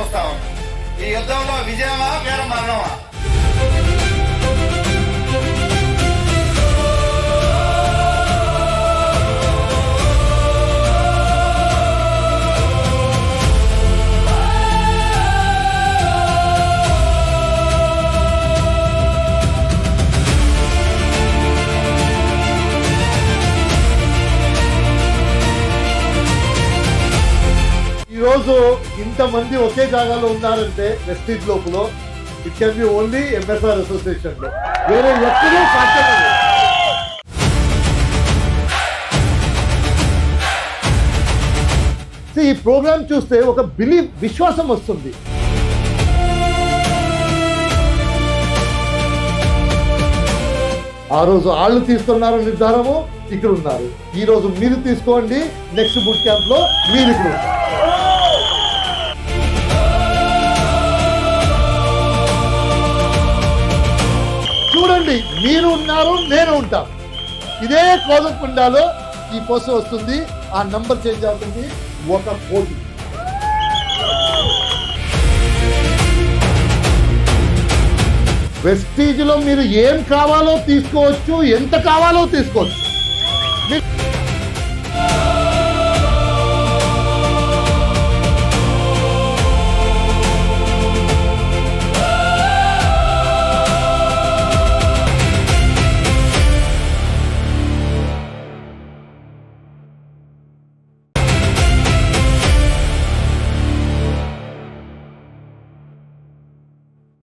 చూస్తా ఉన్నాం. ఈ యుద్ధంలో విజయమా వీర మరణమా? ఈరోజు ఇంతమంది ఒకే జాగాలో ఉన్నారంటే వెస్టీజ్ లోపల it can be only MSR association లో, వేరే ఎక్కడో సాధ్యం లేదు. ఈ ప్రోగ్రామ్ చూస్తే ఒక విశ్వాసం వస్తుంది. ఆ రోజు వాళ్ళు తీసుకున్నారు నిర్ధారము, ఇక్కడ ఉన్నారు. ఈ రోజు మీరు తీసుకోండి, నెక్స్ట్ బుట్ క్యాంప్ లో మీరు ఇక్కడ ఉన్నారు. చూడండి, మీరు ఉన్నారు, నేను ఉంటాను. ఇదే కోదకుండాలో ఈ పోస్ట్ వస్తుంది, ఆ నంబర్ చేంజ్ అవుతుంది, ఒక కోటి. వెస్టీజ్ లో మీరు ఏం కావాలో తీసుకోవచ్చు, ఎంత కావాలో తీసుకోవచ్చు.